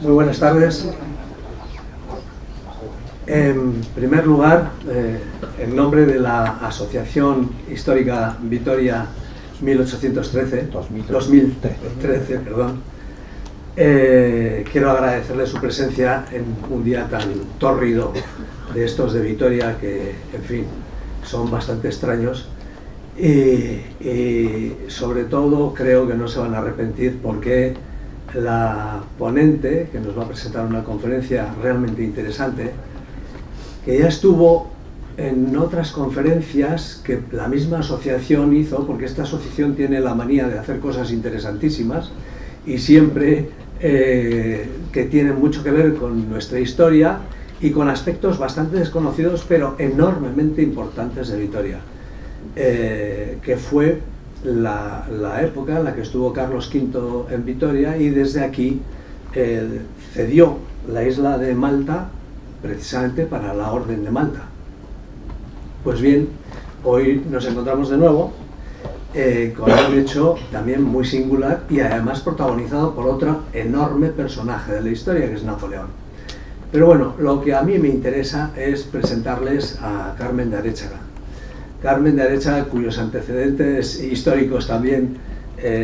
Muy buenas tardes. En primer lugar, en nombre de la Asociación Histórica Vitoria 2013, quiero agradecerle su presencia en un día tan tórrido de estos de Vitoria que, en fin, son bastante extraños y sobre todo creo que no se van a arrepentir porque la ponente, que nos va a presentar una conferencia realmente interesante, que ya estuvo en otras conferencias que la misma asociación hizo, porque esta asociación tiene la manía de hacer cosas interesantísimas y siempre que tienen mucho que ver con nuestra historia y con aspectos bastante desconocidos pero enormemente importantes de Vitoria, que fue la época en la que estuvo Carlos V en Vitoria y desde aquí cedió la isla de Malta precisamente para la Orden de Malta. Pues bien, hoy nos encontramos de nuevo con un hecho también muy singular y además protagonizado por otro enorme personaje de la historia, que es Napoleón. Pero bueno, lo que a mí me interesa es presentarles a Carmen de Arechaga. Carmen de Arechaga, cuyos antecedentes históricos también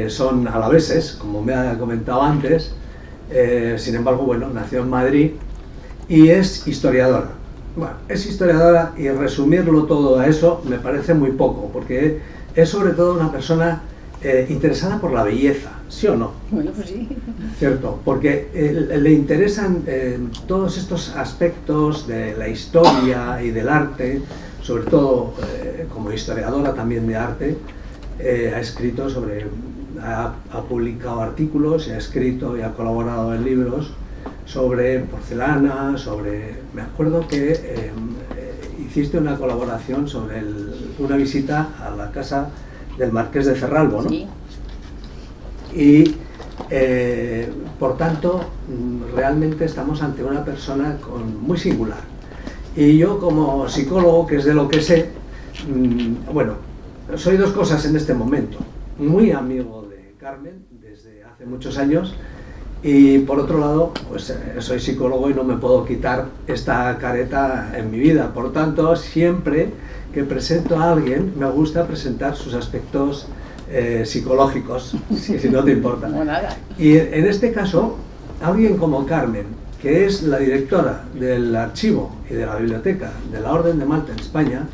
son alaveses, como me ha comentado antes. Sin embargo, bueno, nació en Madrid y es historiadora. Bueno, es historiadora y resumirlo todo a eso me parece muy poco, porque es sobre todo una persona interesada por la belleza, ¿sí o no? Bueno, pues sí. Cierto, porque le interesan todos estos aspectos de la historia y del arte, sobre todo como historiadora también de arte. Ha escrito sobre, ha publicado artículos, y ha escrito y ha colaborado en libros sobre porcelana, me acuerdo que hiciste una colaboración sobre una visita a la casa del Marqués de Cerralbo, ¿no? Sí. Y por tanto, realmente estamos ante una persona muy singular. Y yo, como psicólogo, que es de lo que sé, bueno, soy dos cosas en este momento: muy amigo de Carmen desde hace muchos años, y por otro lado, pues soy psicólogo y no me puedo quitar esta careta en mi vida. Por tanto, siempre que presento a alguien me gusta presentar sus aspectos psicológicos, si no te importa. No, nada. Y en este caso, alguien como Carmen, que es la directora del archivo y de la biblioteca de la Orden de Malta en España.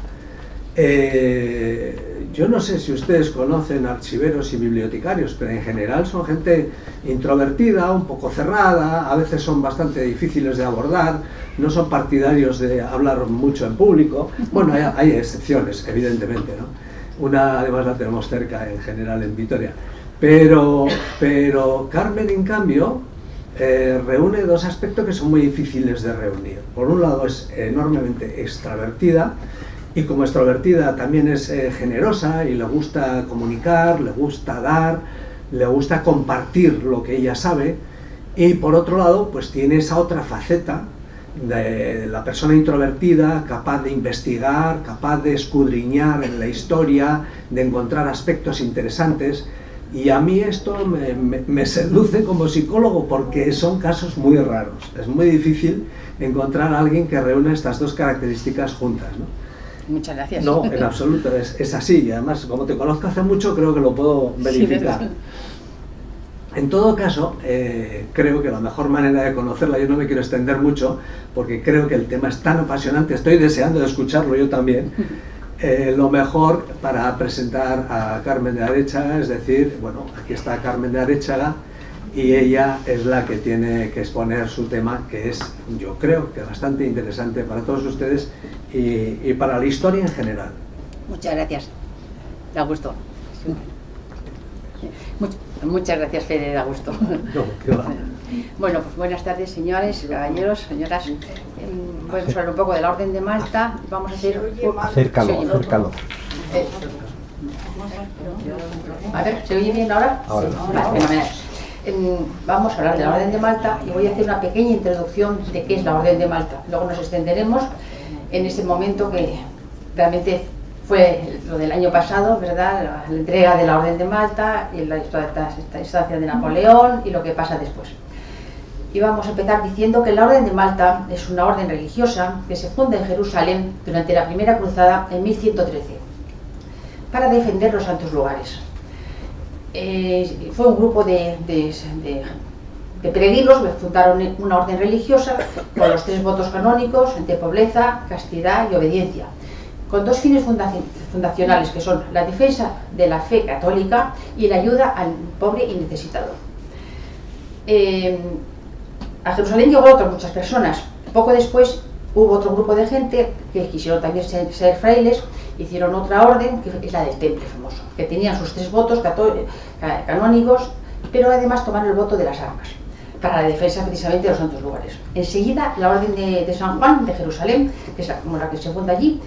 Yo no sé si ustedes conocen archiveros y bibliotecarios, pero en general son gente introvertida, un poco cerrada, a veces son bastante difíciles de abordar, no son partidarios de hablar mucho en público. Bueno, hay excepciones, evidentemente, ¿no? Una además la tenemos cerca en general en Vitoria. Pero Carmen, en cambio, reúne dos aspectos que son muy difíciles de reunir. Por un lado, es enormemente extravertida, y como extrovertida también es generosa y le gusta comunicar, le gusta dar, le gusta compartir lo que ella sabe. Y por otro lado, pues tiene esa otra faceta de la persona introvertida, capaz de investigar, capaz de escudriñar en la historia, de encontrar aspectos interesantes. Y a mí esto me seduce como psicólogo, porque son casos muy raros. Es muy difícil encontrar a alguien que reúna estas dos características juntas, ¿no? Muchas gracias. No, en absoluto, es así. Y además, como te conozco hace mucho, creo que lo puedo verificar. Sí, en todo caso, creo que la mejor manera de conocerla, yo no me quiero extender mucho, porque creo que el tema es tan apasionante, estoy deseando de escucharlo yo también. Lo mejor para presentar a Carmen de Arechaga es decir, bueno, aquí está Carmen de Arechaga y ella es la que tiene que exponer su tema, que es, yo creo, que bastante interesante para todos ustedes y para la historia en general. Muchas gracias. Da gusto. Muchas gracias, Fede, da gusto. No, qué va. Bueno, pues buenas tardes, señores, caballeros, señoras. Vamos a hablar un poco de la Orden de Malta. Vamos a hacer... Acércalo. A ver, ¿se oye bien ahora? Ahora. Sí. Vale, fenomenal. Vamos a hablar de la Orden de Malta y voy a hacer una pequeña introducción de qué es la Orden de Malta. Luego nos extenderemos en ese momento que realmente fue lo del año pasado, ¿verdad? La entrega de la Orden de Malta y la estancia de Napoleón y lo que pasa después. Y vamos a empezar diciendo que la Orden de Malta es una orden religiosa que se funda en Jerusalén durante la Primera Cruzada en 1113 para defender los santos lugares. Fue un grupo de peregrinos que fundaron una orden religiosa con los 3 votos canónicos de pobreza, castidad y obediencia, con 2 fines fundacionales, que son la defensa de la fe católica y la ayuda al pobre y necesitado. A Jerusalén llegó otras muchas personas. Poco después hubo otro grupo de gente que quisieron también ser frailes, hicieron otra orden, que es la del Temple famoso, que tenían sus 3 votos canónicos, pero además tomaron el voto de las armas, para la defensa precisamente de los santos lugares. Enseguida la Orden de San Juan de Jerusalén, que es como la que se funda allí,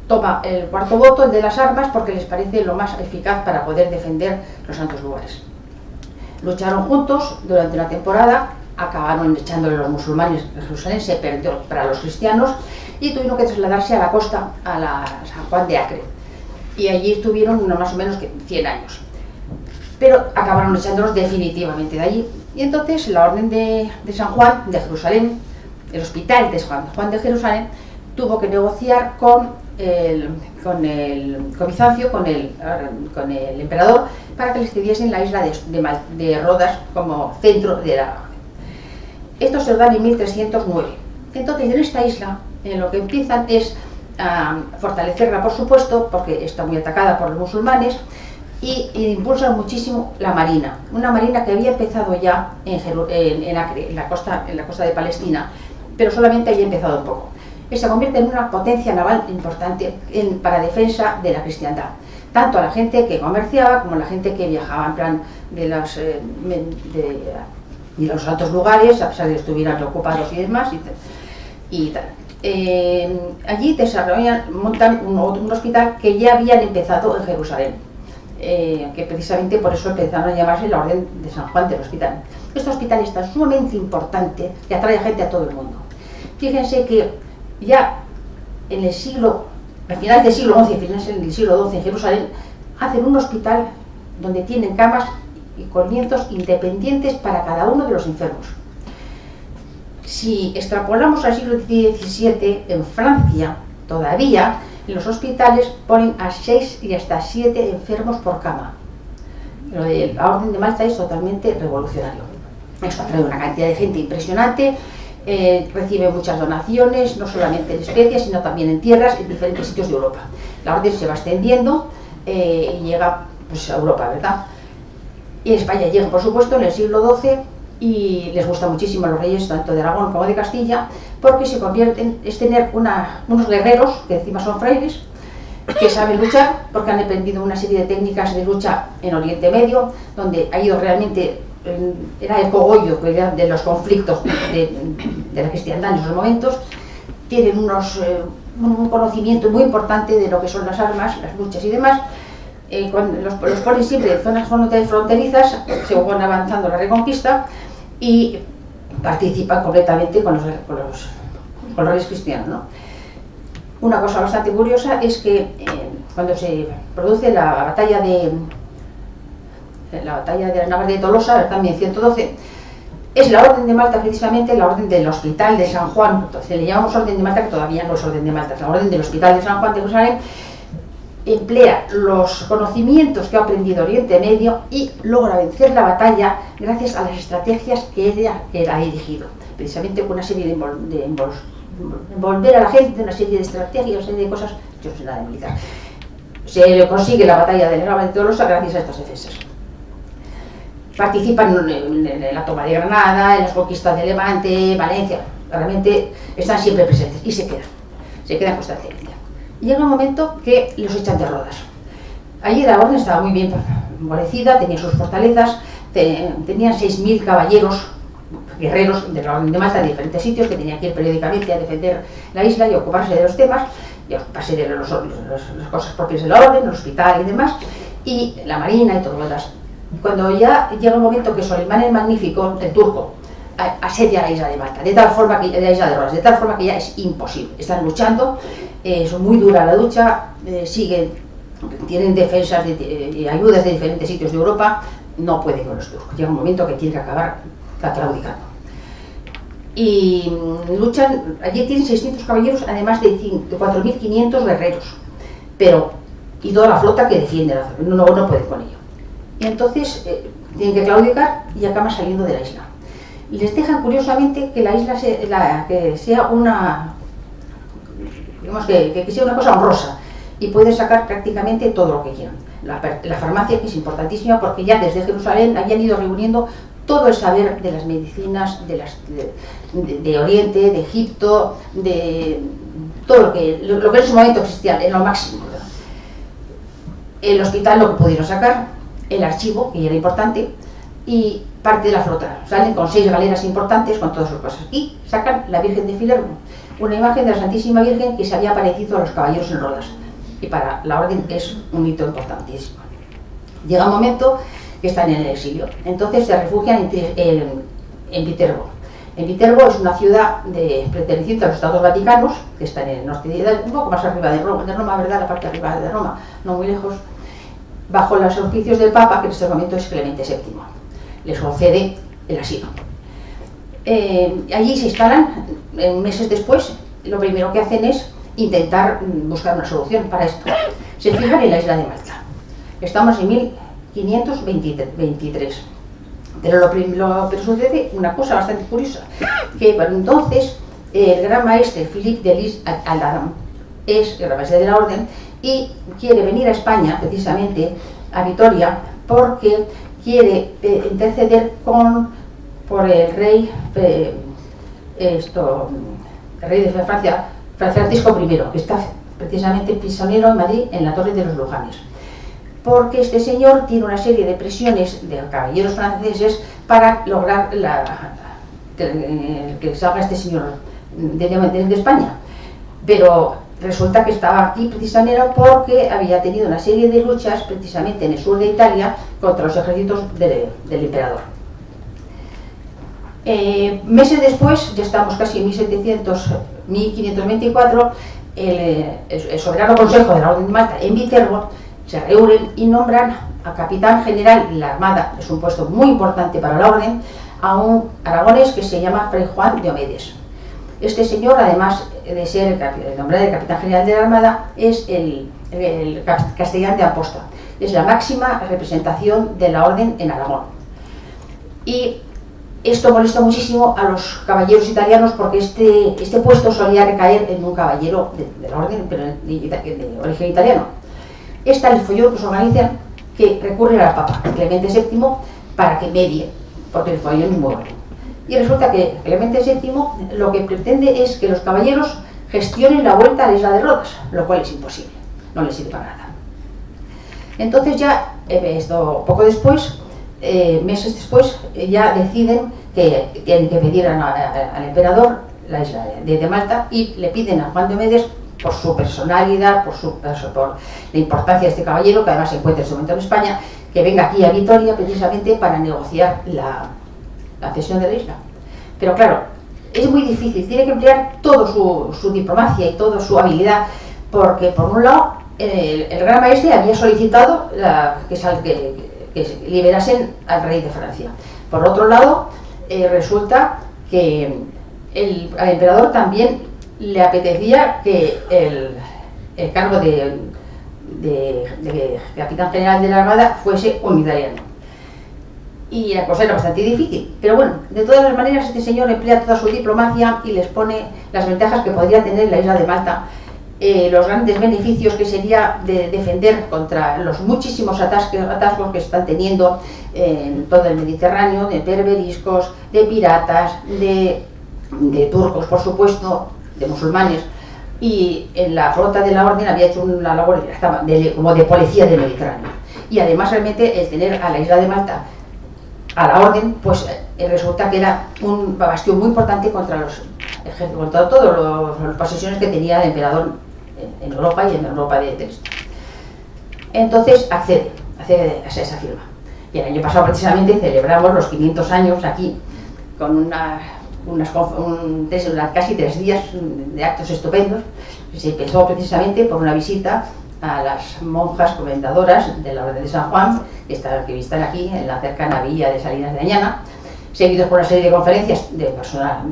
toma el 4.º voto, el de las armas, porque les parece lo más eficaz para poder defender los santos lugares. Lucharon juntos durante una temporada, acabaron echándole a los musulmanes. Jerusalén se perdió para los cristianos y tuvieron que trasladarse a la costa, a la San Juan de Acre, y allí estuvieron más o menos 100 años, pero acabaron echándolos definitivamente de allí. Y entonces la Orden de San Juan de Jerusalén, el hospital de San Juan de Jerusalén, tuvo que negociar con Bizancio, con el emperador, para que les cediesen la isla de Rodas como centro de la orden. Esto se lo dan en 1309. Entonces, en esta isla, lo que empiezan es a fortalecerla, por supuesto, porque está muy atacada por los musulmanes, y impulsan muchísimo la marina, una marina que había empezado ya en Acre, en la costa de Palestina, pero solamente había empezado un poco. Y se convierte en una potencia naval importante para defensa de la cristiandad, tanto a la gente que comerciaba como a la gente que viajaba en plan de los altos lugares, a pesar de que estuvieran ocupados y demás. Allí montan un hospital que ya habían empezado en Jerusalén, que precisamente por eso empezaron a llamarse la Orden de San Juan del Hospital. Este hospital es tan sumamente importante que atrae a gente a todo el mundo. Fíjense que ya en el siglo, a finales del siglo XI, en el siglo XII en Jerusalén, hacen un hospital donde tienen camas y con lienzos independientes para cada uno de los enfermos. Si extrapolamos al siglo XVII, en Francia, todavía en los hospitales ponen a 6 y hasta 7 enfermos por cama. Lo de la Orden de Malta es totalmente revolucionario. Esto atrae una cantidad de gente impresionante, recibe muchas donaciones, no solamente en especies, sino también en tierras, en diferentes sitios de Europa. La orden se va extendiendo y llega pues, a Europa, ¿verdad? Y España llega, por supuesto, en el siglo XII, y les gusta muchísimo a los reyes, tanto de Aragón como de Castilla, porque se convierten, es tener unos guerreros, que encima son frailes, que saben luchar, porque han aprendido una serie de técnicas de lucha en Oriente Medio, donde ha ido realmente, era el cogollo de los conflictos de la cristiandad en esos momentos. Tienen un conocimiento muy importante de lo que son las armas, las luchas y demás. Los ponen siempre en zonas fronterizas, según avanzando la Reconquista, y participan completamente con los reyes cristianos, ¿no? Una cosa bastante curiosa es que cuando se produce la batalla de las Navas de Tolosa, también 112, es la Orden de Malta, precisamente la Orden del Hospital de San Juan. Entonces le llamamos Orden de Malta, que todavía no es Orden de Malta, es la Orden del Hospital de San Juan de Jerusalén. Emplea los conocimientos que ha aprendido Oriente Medio y logra vencer la batalla gracias a las estrategias que él ha dirigido, precisamente con una serie de envolver a la gente, una serie de estrategias, una serie de cosas. Yo no sé nada de militar. Se le consigue la batalla de las Navas de Tolosa gracias a estas defensas. Participan en la toma de Granada, en las conquistas de Levante, Valencia. Realmente están siempre presentes y se quedan constantemente. Llega un momento que los echan de Rodas. Allí la orden estaba muy bien guarecida, tenía sus fortalezas, tenían 6.000 caballeros, guerreros de la Orden de Malta de diferentes sitios, que tenían que ir periódicamente a defender la isla y ocuparse de los temas, y ocuparse de las cosas propias de la orden, el hospital y demás, y la marina y todo lo demás. Cuando ya llega un momento que Solimán el Magnífico, el turco, asedia la isla de Malta, de tal forma que la isla de Rodas, de tal forma que ya es imposible. Están luchando, es muy dura la lucha, tienen defensas y ayudas de diferentes sitios de Europa, no pueden con los turcos. Llega un momento que tienen que acabar claudicando. y luchan, allí tienen 600 caballeros, además de 4.500 guerreros, y toda la flota que defiende, no puede con ello. Y entonces tienen que claudicar y acaban saliendo de la isla. Les dejan curiosamente que la isla que sea una, digamos que sea una cosa honrosa y pueden sacar prácticamente todo lo que quieran. La farmacia, que es importantísima, porque ya desde Jerusalén habían ido reuniendo todo el saber de las medicinas de Oriente, de Egipto, de todo lo que en su momento existía, en lo máximo. El hospital, lo que pudieron sacar, el archivo, que ya era importante, y parte de la flota. Salen con 6 galeras importantes con todas sus cosas. Y sacan la Virgen de Filermo, una imagen de la Santísima Virgen que se había aparecido a los caballeros en Rodas. Y para la orden es un hito importantísimo. Llega un momento que están en el exilio. Entonces se refugian en Viterbo. En Viterbo es una ciudad perteneciente a los Estados Vaticanos, que está en el norte de un poco más arriba de Roma, ¿verdad? La parte de arriba de Roma, no muy lejos, bajo los auspicios del Papa, que en este momento es Clemente VII. Les concede el asilo. Allí se instalan, meses después, lo primero que hacen es intentar buscar una solución para esto. Se fijan en la isla de Malta. Estamos en 1523. Pero sucede una cosa bastante curiosa, que para entonces el gran maestre Philippe de Lis al-Adam es el gran maestre de la orden y quiere venir a España, precisamente a Vitoria, porque quiere interceder por el rey, el rey de Francia, Francisco I, que está precisamente prisionero en Madrid, en la Torre de los Lujanes. Porque este señor tiene una serie de presiones de caballeros franceses para lograr que salga este señor de España. Pero resulta que estaba aquí prisionero porque había tenido una serie de luchas precisamente en el sur de Italia contra los ejércitos del emperador. Meses después, ya estamos casi en 1524, el soberano consejo de la Orden de Malta en Viterbo se reúnen y nombran a capitán general de la Armada, es un puesto muy importante para la Orden, a un aragonés que se llama Fray Juan de Omedes. Este señor, además de ser el nombre del capitán general de la Armada, es el castellán de Amposta. Es la máxima representación de la Orden en Aragón. Y esto molesta muchísimo a los caballeros italianos porque este puesto solía recaer en un caballero de la Orden, pero de origen italiano. Está el follón que se organiza, que recurre al Papa Clemente VII para que medie, porque el follón es muy bueno. Y resulta que Clemente VII lo que pretende es que los caballeros gestionen la vuelta a la isla de Rodas, lo cual es imposible, no les sirve para nada. Entonces ya, poco después, meses después, ya deciden que tienen que pedir al emperador la isla de Malta y le piden a Juan de Omedes, por su personalidad, por la importancia de este caballero, que además se encuentra en su momento en España, que venga aquí a Vitoria precisamente para negociar la cesión de la isla. Pero claro, es muy difícil, tiene que emplear toda su diplomacia y toda su habilidad, porque por un lado el gran maestre había solicitado que liberasen al rey de Francia. Por otro lado, resulta que al emperador también le apetecía que el cargo de capitán general de la Armada fuese un italiano. Y la cosa era bastante difícil, pero bueno, de todas las maneras este señor emplea toda su diplomacia y les pone las ventajas que podría tener la isla de Malta, los grandes beneficios que sería de defender contra los muchísimos atascos que están teniendo en todo el Mediterráneo, de berberiscos, de piratas, de turcos, por supuesto, de musulmanes, y en la flota de la Orden había hecho una labor como de policía del Mediterráneo. Y además realmente el tener a la isla de Malta a la Orden, pues resulta que era un bastión muy importante contra todas las posesiones que tenía el emperador en Europa y en Europa de este. Entonces accede a esa firma. Y el año pasado precisamente celebramos los 500 años aquí con casi 3 días de actos estupendos. Se empezó precisamente por una visita a las monjas comentadoras de la Orden de San Juan, que están aquí en la cercana villa de Salinas de Añana. seguidos por una serie de conferencias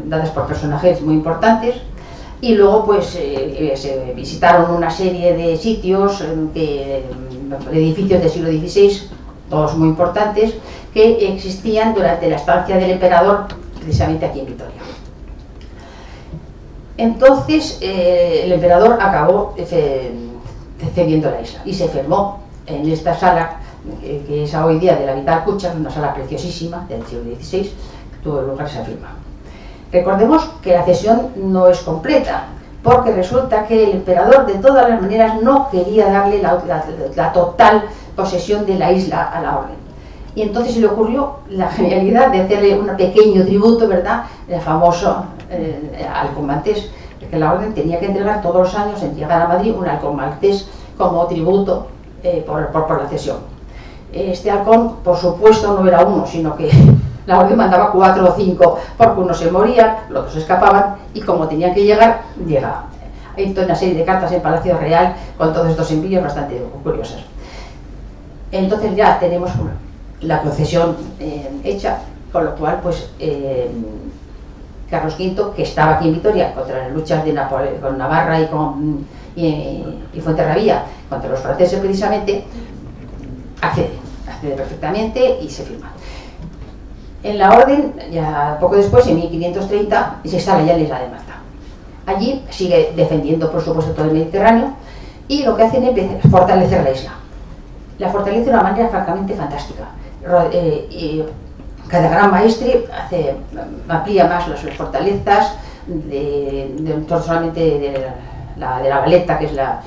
dadas por personajes muy importantes, y luego pues se visitaron una serie de sitios, edificios del siglo XVI, todos muy importantes, que existían durante la estancia del emperador precisamente aquí en Vitoria. Entonces el emperador acabó cediendo la isla y se firmó en esta sala que es hoy día de la Vital Cucha, una sala preciosísima del siglo XVI, que tuvo lugar esa firma. Recordemos que la cesión no es completa, porque resulta que el emperador de todas las maneras no quería darle la total posesión de la isla a la orden. Y entonces se le ocurrió la genialidad de hacerle un pequeño tributo, ¿verdad?, el famoso halcón maltés, que la orden tenía que entregar todos los años, en llegar a Madrid, un halcón maltés como tributo por la cesión. Este halcón, por supuesto, no era uno, sino que la orden mandaba 4 o 5, porque uno se moría, los otros escapaban, y como tenían que llegar, llegaban. Hay toda una serie de cartas en Palacio Real con todos estos envíos bastante curiosos. Entonces ya tenemos la concesión hecha, con lo cual, pues, Carlos V, que estaba aquí en Vitoria contra las luchas de con Navarra y Fuenterrabía contra los franceses precisamente, accede perfectamente y se firma. En la orden, ya poco después, en 1530, se instala ya en la isla de Malta. Allí sigue defendiendo, por supuesto, todo el Mediterráneo, y lo que hacen es fortalecer la isla. La fortalece de una manera francamente fantástica. Cada gran maestre amplía más las fortalezas, no solamente de la Valeta, que es la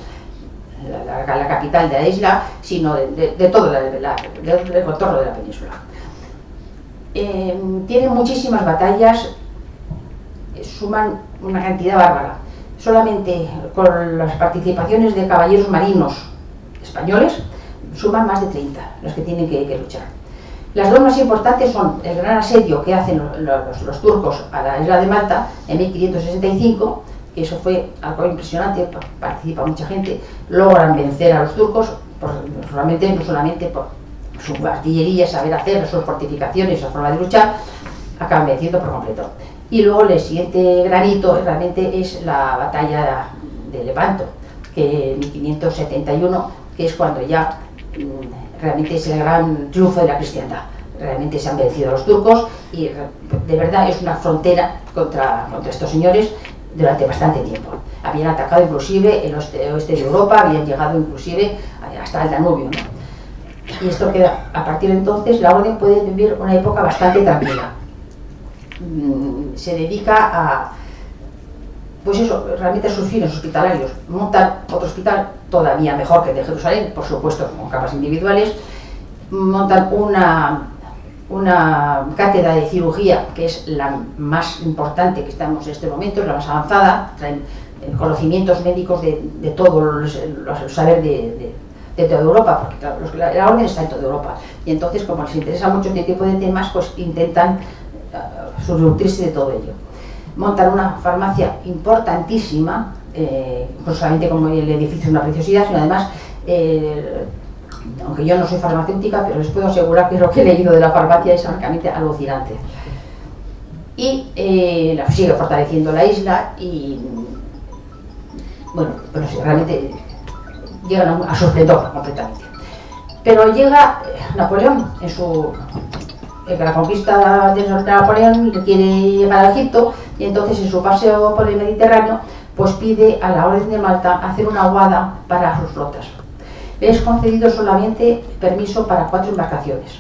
capital de la isla, sino de todo el contorno de la península. Tienen muchísimas batallas, suman una cantidad bárbara. Solamente con las participaciones de caballeros marinos españoles suman más de 30 los que tienen que luchar. Las dos más importantes son el gran asedio que hacen los turcos a la isla de Malta en 1565, que eso fue algo impresionante, participa mucha gente, logran vencer a los turcos, no solamente por su artillería, saber hacer, sus fortificaciones, su forma de luchar, acaban venciendo por completo. Y luego el siguiente granito realmente es la batalla de Lepanto, que en 1571, que es cuando ya realmente es el gran triunfo de la cristiandad. Realmente se han vencido a los turcos y de verdad es una frontera contra estos señores durante bastante tiempo. Habían atacado inclusive el oeste de Europa, habían llegado inclusive hasta el Danubio, ¿no? Y esto queda, a partir de entonces la orden puede vivir una época bastante tranquila. Se dedica a, pues eso, realmente a sus fines hospitalarios. Montan otro hospital todavía mejor que el de Jerusalén, por supuesto con camas individuales. Montan una cátedra de cirugía, que es la más importante que estamos en este momento, es la más avanzada, traen conocimientos médicos de todo los saber de toda Europa, porque claro, la orden está en toda Europa, y entonces como les interesa mucho este tipo de temas, pues intentan surtirse de todo ello. Montan una farmacia importantísima, no solamente como el edificio es una preciosidad, sino además, aunque yo no soy farmacéutica, pero les puedo asegurar que lo que he leído de la farmacia es francamente alucinante. Y sigue fortaleciendo la isla y, bueno, pero sí, realmente llegan a su esplendor completamente. Pero llega Napoleón en la conquista de Napoleón, le quiere llegar a Egipto, y entonces en su paseo por el Mediterráneo pues pide a la Orden de Malta hacer una aguada para sus flotas. Le es concedido solamente permiso para 4 embarcaciones,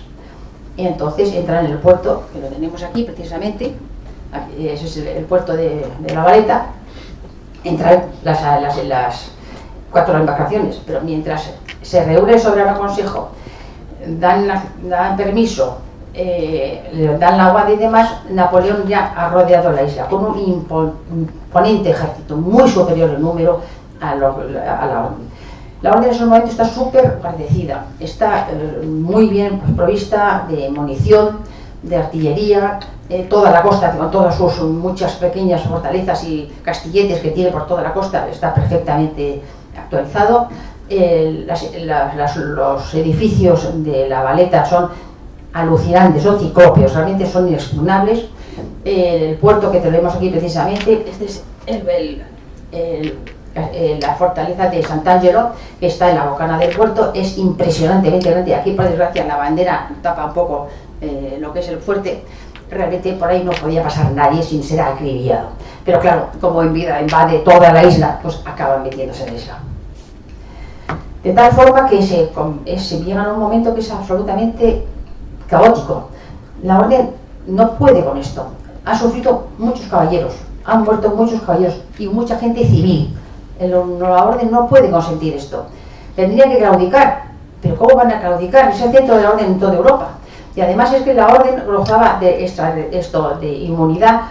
y entonces entran en el puerto, que lo tenemos aquí precisamente, ese es el puerto de la Valeta. Entran las 4 embarcaciones, pero mientras se reúne sobre el consejo, dan permiso, dan la aguada y demás, Napoleón ya ha rodeado la isla con un imponente ejército muy superior en número a la orden. La orden en esos momentos está súper guarnecida, está muy bien provista de munición, de artillería, toda la costa, con todas sus muchas pequeñas fortalezas y castilletes que tiene por toda la costa, está perfectamente actualizado. Los edificios de la Valeta son alucinantes, son ciclópeos, realmente son inexpugnables. El puerto que tenemos aquí precisamente, este es la fortaleza de Sant'Angelo, que está en la bocana del puerto, es impresionantemente grande. Aquí, por desgracia, la bandera tapa un poco lo que es el fuerte. Realmente por ahí no podía pasar nadie sin ser acribillado. Pero claro, como en vida invade toda la isla, pues acaban metiéndose en la isla. De tal forma que se llega a un momento que es absolutamente caótico. La orden no puede con esto. Ha sufrido muchos caballeros, han muerto muchos caballeros y mucha gente civil. La orden no puede consentir esto. Tendrían que claudicar, pero ¿cómo van a claudicar? Es el centro de la orden en toda Europa. Y además es que la orden gozaba de inmunidad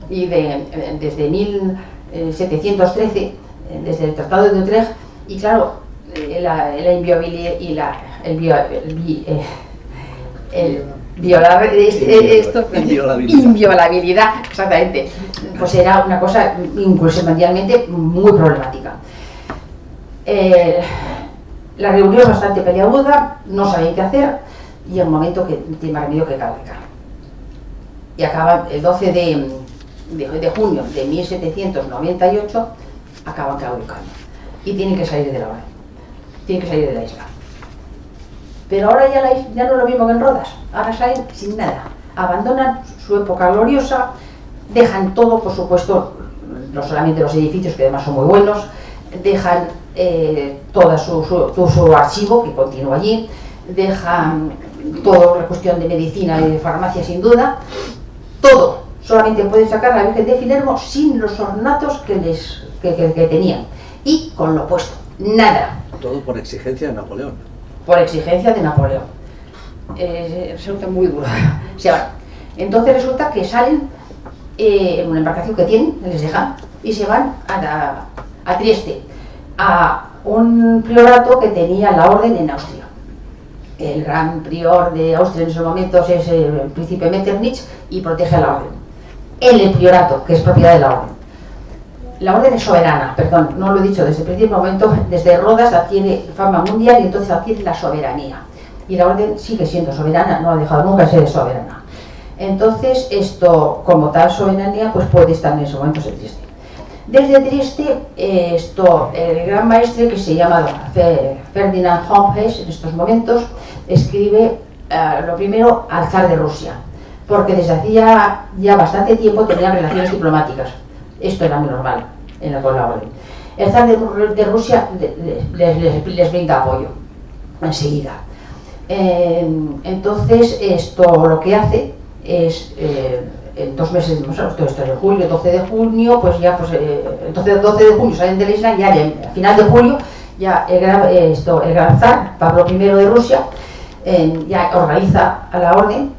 y desde 1713, desde el Tratado de Utrecht, y claro, la inviolabilidad y inviolabilidad, exactamente, pues era una cosa incluso mundialmente muy problemática. La reunión es bastante peleaguda, no sabían qué hacer, y en un momento que tiene más remedio que claudicar. Y acaban el 12 de junio de 1798, acaban claudicando. Y tienen que salir de la orden, tienen que salir de la isla. Pero ahora ya no es lo mismo que en Rodas, ahora salen sin nada. Abandonan su época gloriosa, dejan todo, por supuesto, no solamente los edificios, que además son muy buenos, dejan todo su archivo, que continúa allí, dejan toda la cuestión de medicina y de farmacia sin duda, todo. Solamente pueden sacar a la Virgen de Filermo sin los ornatos que tenían y con lo puesto, nada. Todo por exigencia de Napoleón. Por exigencia de Napoleón. Resulta muy duro. Se van. Entonces resulta que salen en una embarcación que tienen, les dejan, y se van a Trieste, a un priorato que tenía la orden en Austria. El gran prior de Austria en esos momentos es el príncipe Metternich y protege a la orden. En el priorato, que es propiedad de la orden. La orden es soberana, perdón, no lo he dicho desde el primer momento, desde Rodas adquiere fama mundial y entonces adquiere la soberanía. Y la orden sigue siendo soberana, no ha dejado nunca de ser soberana. Entonces, esto, como tal soberanía, pues puede estar en esos momentos en Trieste. Desde Trieste, el gran maestre, que se llama Ferdinand Humboldt, en estos momentos, escribe lo primero al zar de Rusia, porque desde hacía ya bastante tiempo tenían relaciones diplomáticas. Esto era muy normal con la orden. El zar de Rusia les brinda apoyo enseguida. Entonces, esto lo que hace es, en 2 meses, esto es en julio, 12 de junio, pues ya, entonces el 12 de junio salen de la isla, ya a final de julio, ya el gran zar, Pablo I de Rusia, ya organiza a la orden,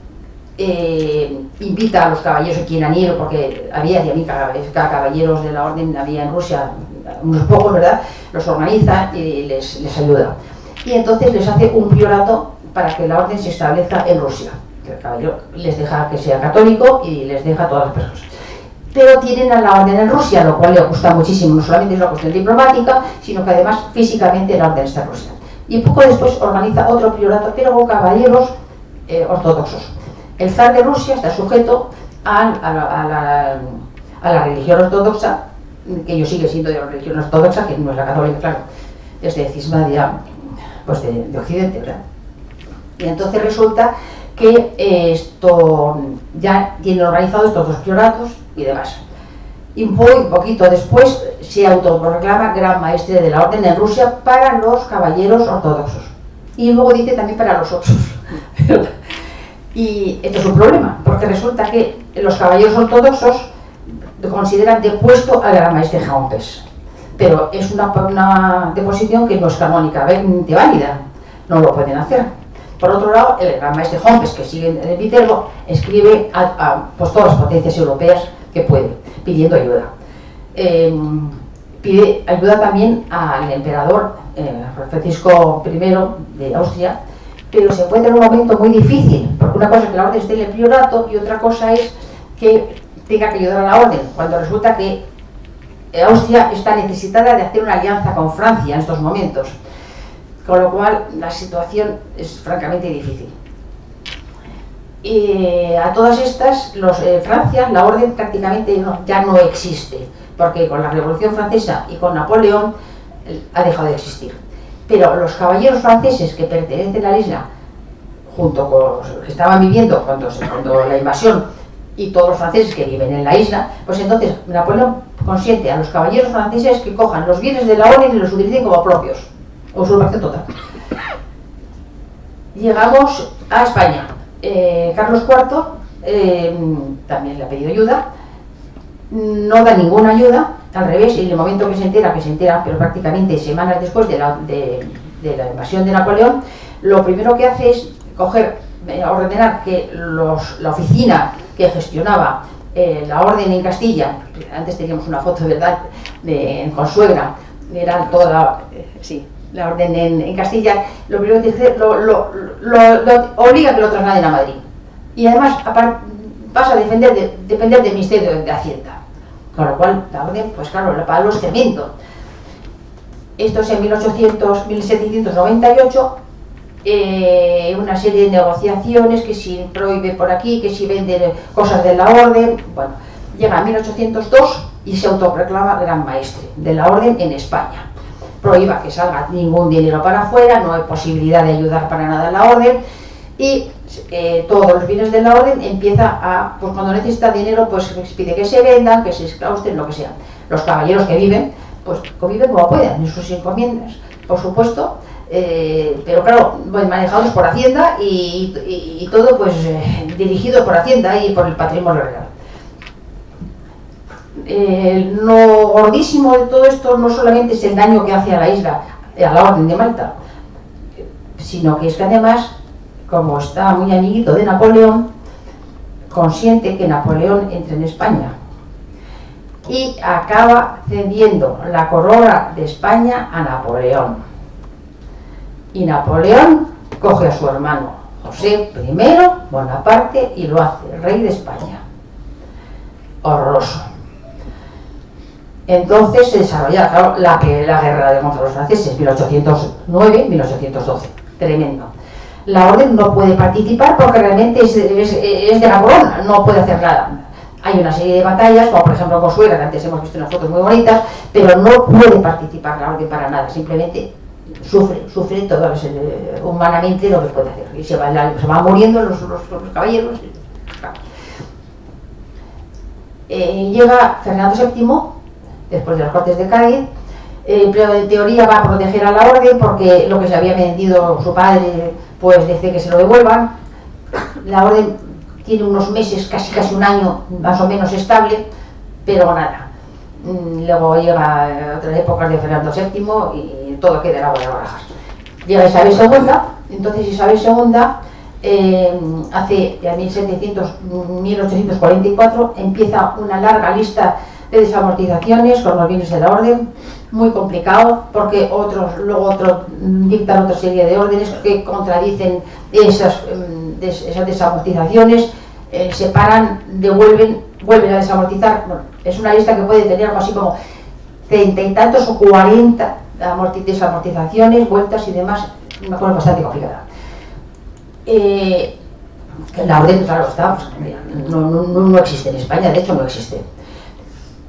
invita a los caballeros que quieran ir, porque había caballeros de la orden, había en Rusia unos pocos, ¿verdad? Los organiza y les ayuda. Y entonces les hace un priorato para que la orden se establezca en Rusia. El caballero les deja que sea católico y les deja todas las personas. Pero tienen a la orden en Rusia, lo cual le gusta muchísimo, no solamente es una cuestión diplomática, sino que además físicamente la orden está en Rusia. Y poco después organiza otro priorato, pero con caballeros ortodoxos. El zar de Rusia está sujeto a la religión ortodoxa, que ellos sigue siendo de la religión ortodoxa, que no es la católica, claro, es de cisma pues de Occidente, ¿verdad? Y entonces resulta que esto ya tiene organizado estos 2 prioratos y demás. Y muy poquito después se autoproclama gran maestre de la orden en Rusia para los caballeros ortodoxos. Y luego dice también para los otros. Y esto es un problema, porque resulta que los caballeros ortodoxos consideran depuesto al gran maestre Humboldt. Pero es una deposición que no es canónicamente válida, no lo pueden hacer. Por otro lado, el gran maestre Humboldt, que sigue en el Viterbo, escribe a todas las potencias europeas que puede, pidiendo ayuda. Pide ayuda también al emperador Francisco I de Austria, pero se encuentra en un momento muy difícil, porque una cosa es que la orden esté en el priorato y otra cosa es que tenga que ayudar a la orden, cuando resulta que Austria está necesitada de hacer una alianza con Francia en estos momentos, con lo cual la situación es francamente difícil. A todas estas, Francia, la orden prácticamente ya no existe, porque con la Revolución Francesa y con Napoleón ha dejado de existir. Pero los caballeros franceses que pertenecen a la isla, junto con los que estaban viviendo cuando la invasión, y todos los franceses que viven en la isla, pues entonces Napoleón consiente a los caballeros franceses que cojan los bienes de la orden y los utilicen como propios. Usurpación total. Llegamos a España. Carlos IV también le ha pedido ayuda, no da ninguna ayuda, al revés, en el momento que se entera, pero prácticamente semanas después de la invasión de Napoleón, lo primero que hace es ordenar que la oficina que gestionaba la orden en Castilla, antes teníamos una foto, ¿verdad?, en Consuegra, era toda la orden en Castilla, lo primero que dice, lo obliga a que lo trasladen a Madrid. Y además pasa a depender del Ministerio de Hacienda. Con lo cual, la orden, pues claro, para los cemento. Esto es en 1798, una serie de negociaciones, que si prohíbe por aquí, que si vende cosas de la orden. Bueno, llega a 1802 y se autoproclama gran maestre de la orden en España. Prohíba que salga ningún dinero para afuera, no hay posibilidad de ayudar para nada a la orden, y todos los bienes de la orden empieza pues cuando necesita dinero, pues pide que se vendan, que se exclausten, lo que sea. Los caballeros que viven, pues conviven como puedan, en sus encomiendas, por supuesto, pero claro, manejados por Hacienda y todo pues dirigido por Hacienda y por el patrimonio real. Lo gordísimo de todo esto no solamente es el daño que hace a la isla, a la orden de Malta, sino que es que además, como está muy amiguito de Napoleón, consiente que Napoleón entre en España y acaba cediendo la corona de España a Napoleón. Y Napoleón coge a su hermano José I Bonaparte y lo hace rey de España. Horroroso. Entonces se desarrolla, claro, la guerra contra los franceses, 1809-1812. Tremendo. La orden no puede participar porque realmente es de la corona, no puede hacer nada. Hay una serie de batallas, como por ejemplo Consuegra, que antes hemos visto unas fotos muy bonitas, pero no puede participar la orden para nada, simplemente sufre todo humanamente lo que puede hacer. Y se van muriendo los caballeros. Llega Fernando VII, después de las Cortes de Cádiz, pero en teoría va a proteger a la orden porque lo que se había vendido su padre, pues dice que se lo devuelvan. La orden tiene unos meses, casi un año más o menos estable, pero nada. Luego llega otras épocas de Fernando VII y todo queda en agua de barajas. Llega Isabel II, entonces Isabel II hace ya 1844 empieza una larga lista de desamortizaciones con los bienes de la orden, muy complicado porque luego otros dictan otra serie de órdenes que contradicen esas desamortizaciones, separan, vuelven a desamortizar. Bueno, es una lista que puede tener algo así como 30 y tantos o 40 desamortizaciones, vueltas y demás, una cosa bastante complicada. La orden, claro, no existe en España, de hecho no existe.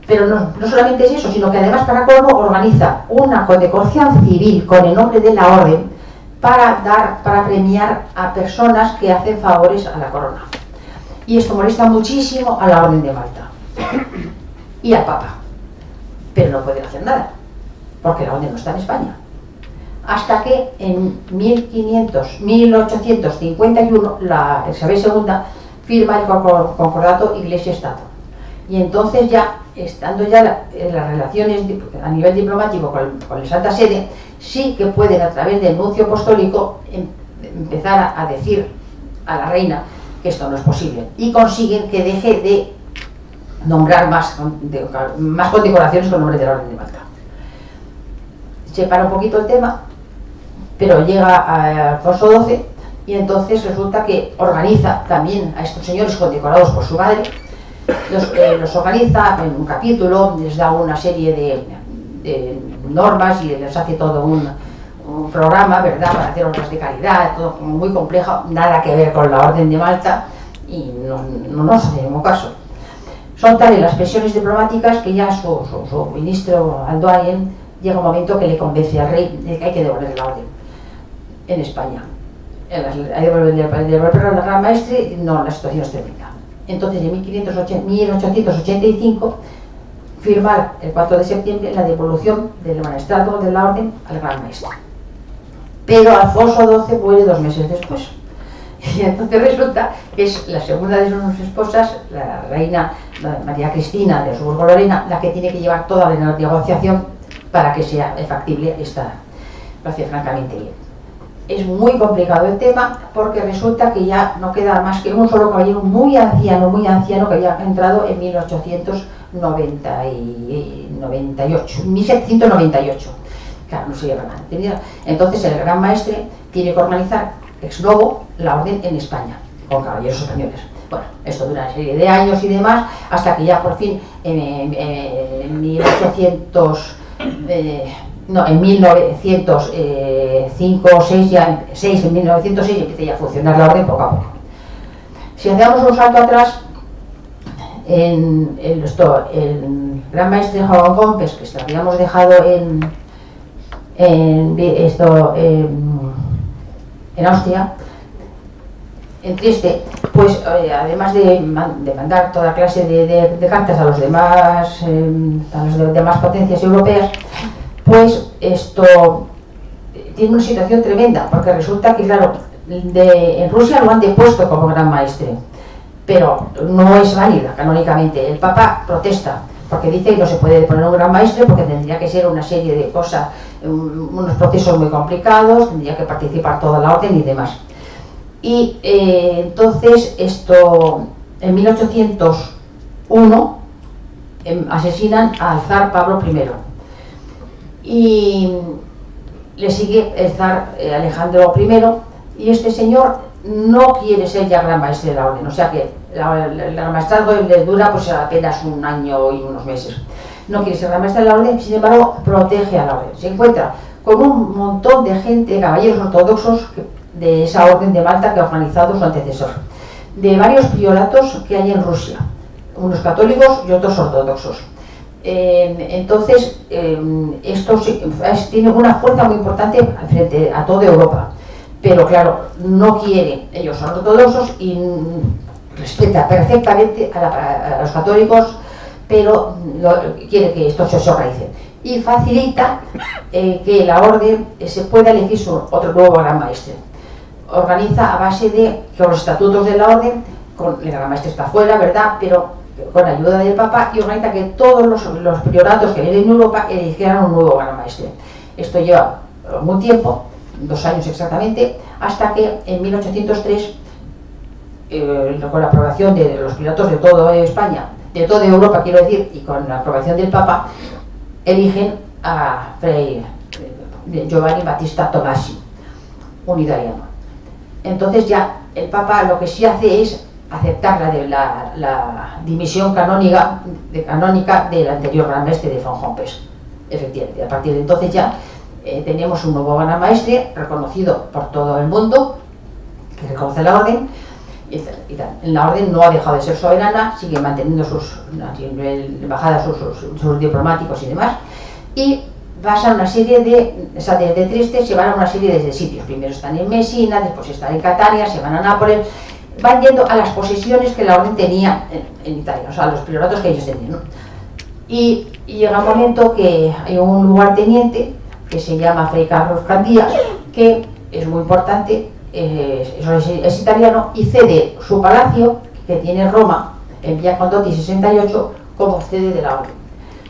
Pero no solamente es eso, sino que además, para colmo, organiza una condecoración civil con el nombre de la orden para premiar a personas que hacen favores a la corona. Y esto molesta muchísimo a la orden de Malta y al Papa, pero no pueden hacer nada porque la orden no está en España, hasta que en 1851 la Isabel II firma el concordato Iglesia-Estado, y entonces ya, estando ya en las relaciones a nivel diplomático con la Santa Sede, sí que pueden, a través del nuncio apostólico, empezar a decir a la reina que esto no es posible, y consiguen que deje de nombrar más condecoraciones con nombre de la Orden de Malta. Se para un poquito el tema, pero llega a Alfonso XII y entonces resulta que organiza también a estos señores condecorados por su madre, los organiza en un capítulo, les da una serie de normas y les hace todo un programa, ¿verdad?, para hacer obras de caridad, todo como muy complejo, nada que ver con la Orden de Malta, y no nos hacemos caso. Son tales las presiones diplomáticas que ya su ministro Andoain llega un momento que le convence al rey de que hay que devolver la orden en España. Hay que devolver la Gran Maestre, no, la situación es tremenda. Entonces, en 1885, firmar el 4 de septiembre la devolución del maestrazgo de la orden al Gran Maestre. Pero Alfonso XII muere 2 meses después. Y entonces resulta que es la segunda de sus esposas, la reina María Cristina de Habsburgo-Lorena, la que tiene que llevar toda la negociación para que sea factible esta. Lo hace francamente bien. Es muy complicado el tema porque resulta que ya no queda más que un solo caballero muy anciano que había entrado en 1798. Claro, no se lleva nada. Entonces el Gran Maestre tiene que organizar ex novo la orden en España, con caballeros españoles. Bueno, esto dura una serie de años y demás, hasta que ya por fin en 1905 o 6, en 1906 empieza ya a funcionar la orden poco a poco. Si hacemos un salto atrás, el Gran Maestre de Hong Kong, que habíamos dejado en Austria, en Trieste, pues además de mandar toda clase de cartas a las demás potencias europeas, pues esto tiene una situación tremenda, porque resulta que, claro, en Rusia lo han depuesto como Gran Maestre, pero no es válida canónicamente. El Papa protesta, porque dice que no se puede poner un Gran Maestre porque tendría que ser una serie de cosas, unos procesos muy complicados, tendría que participar toda la orden y demás. Y entonces esto, en 1801 asesinan al zar Pablo I y le sigue el zar Alejandro I, y este señor no quiere ser ya Gran Maestre de la orden, o sea que el Gran Maestrazgo le dura pues apenas un año y unos meses. No quiere ser Gran Maestre de la orden, sin embargo protege a la orden. Se encuentra con un montón de gente, caballeros ortodoxos de esa orden de Malta que ha organizado su antecesor, de varios prioratos que hay en Rusia, unos católicos y otros ortodoxos. Entonces, esto tiene una fuerza muy importante frente a toda Europa, pero claro, no quiere, ellos son ortodoxos y respeta perfectamente a los católicos, pero quiere que esto se organice y facilita que la orden se pueda elegir otro nuevo Gran Maestre. Organiza a base de que los estatutos de la orden, el Gran Maestre está fuera, ¿verdad?, pero con ayuda del Papa, y organiza que todos los prioratos que vienen en Europa eligieran un nuevo Gran Maestre. Esto lleva algún tiempo, 2 años exactamente, hasta que en 1803, con la aprobación de los prioratos de toda España, de toda Europa quiero decir, y con la aprobación del Papa, eligen a Fray Giovanni Battista Tomasi, un italiano. Entonces ya el Papa lo que sí hace es aceptar la dimisión canónica del anterior Gran Maestre de Von Hompes. Efectivamente, a partir de entonces ya tenemos un nuevo Gran Maestre reconocido por todo el mundo, que reconoce la orden, y la orden no ha dejado de ser soberana, sigue manteniendo sus embajadas, sus diplomáticos y demás, y pasan una serie de Trieste se van a una serie de sitios. Primero están en Messina, después están en Catania, se van a Nápoles, van yendo a las posesiones que la orden tenía en Italia, o sea, los prioratos que ellos tenían, ¿no? Y llega un momento que hay un lugarteniente que se llama Fray Carlos Candia, que es muy importante, es italiano, y cede su palacio, que tiene Roma, en Via Condotti 68, como sede de la orden.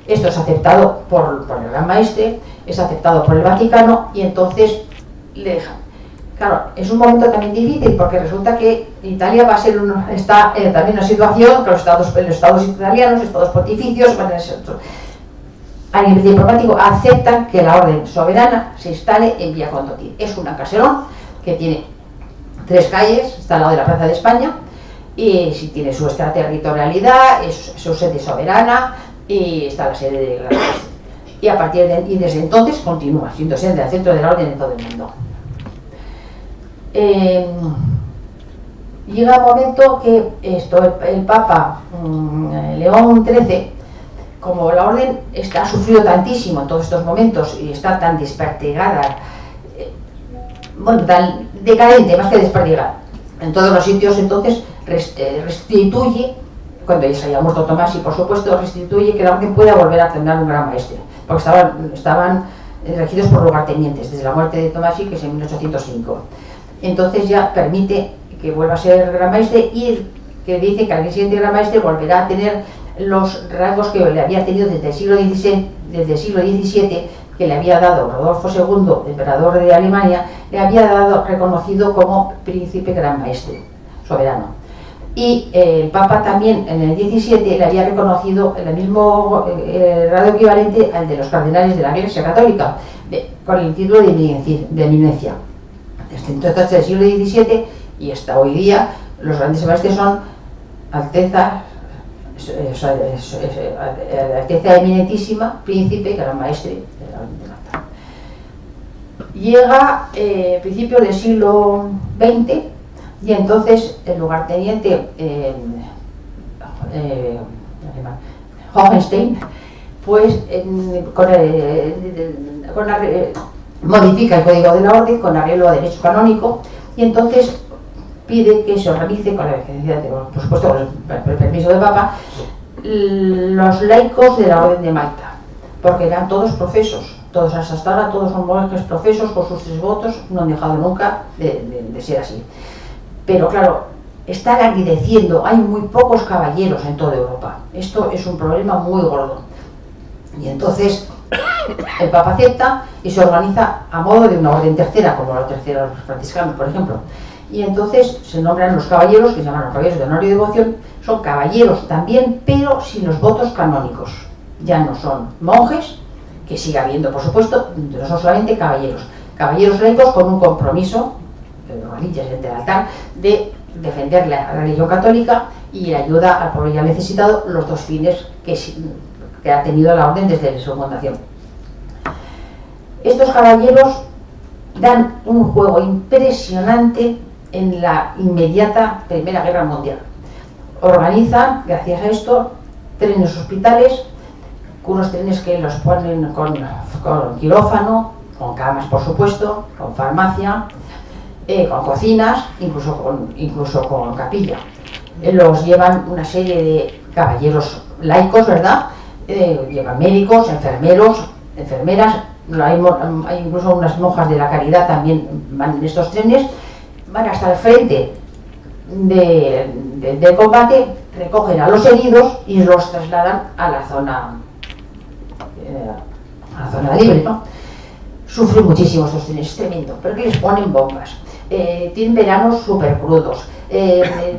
Esto es aceptado por el Gran Maestre, es aceptado por el Vaticano, y entonces le dejan. Claro, es un momento también difícil porque resulta que Italia va a ser está también en una situación que los estados italianos, estados pontificios, a nivel diplomático aceptan que la orden soberana se instale en Via Condotti. Es un caserón que tiene 3 calles, está al lado de la Plaza de España, y si tiene su extraterritorialidad, es su sede soberana, y está la sede de Gran Maestre. Y desde entonces continúa siendo sede del centro de la orden en todo el mundo. llega el momento que el Papa León XIII, como la orden ha sufrido tantísimo en todos estos momentos y está tan desperdigada, bueno, tan decadente más que desperdigada en todos los sitios, entonces restituye, cuando ya se haya muerto Tomás, y por supuesto restituye que la orden pueda volver a tener un gran maestre, porque estaban elegidos por lugartenientes desde la muerte de Tomás, que es en 1805. Entonces ya permite que vuelva a ser gran maestre, y que dice que al siguiente gran maestre volverá a tener los rasgos que le había tenido desde el siglo XVII, que le había dado Rodolfo II, emperador de Alemania, le había dado reconocido como príncipe gran maestre, soberano. Y el Papa también en el XVII le había reconocido el mismo grado equivalente al de los cardenales de la Iglesia Católica, con el título de eminencia. Desde entonces el siglo XVII y hasta hoy día, los grandes maestres son Alteza, Alteza Eminentísima, Príncipe, Gran Maestre de la Orden de Malta. Llega principios del siglo XX, y entonces el lugarteniente Hohenstein, pues modifica el código de la orden con arreglo a derecho canónico, y entonces pide que se organice, con la vigencia, por supuesto con el permiso del Papa, los laicos de la Orden de Malta, porque eran todos profesos, todos hasta ahora todos son monjes profesos con sus 3 votos, no han dejado nunca de ser así. Pero claro, está languideciendo, hay muy pocos caballeros en toda Europa, esto es un problema muy gordo, y entonces el Papa acepta y se organiza a modo de una orden tercera, como la tercera de los franciscanos, por ejemplo. Y entonces se nombran los caballeros, que se llaman los caballeros de honor y devoción. Son caballeros también, pero sin los votos canónicos. Ya no son monjes, que sigue habiendo, por supuesto, no son solamente caballeros. Caballeros laicos con un compromiso, rodillas ante el altar, de defender la religión católica y la ayuda al pueblo ya necesitado, los 2 fines que ha tenido la orden desde su fundación. Estos caballeros dan un juego impresionante en la inmediata Primera Guerra Mundial. Organizan, gracias a esto, trenes hospitales, unos trenes que los ponen con quirófano, con camas por supuesto, con farmacia, con cocinas, incluso con capilla. Los llevan una serie de caballeros laicos, ¿verdad? Llevan médicos, enfermeros, enfermeras, hay incluso unas monjas de la caridad también van en estos trenes, van hasta el frente del combate, recogen a los heridos y los trasladan a la zona libre, ¿no? Sufren muchísimo estos trenes, es tremendo, pero que les ponen bombas, tienen veranos súper crudos,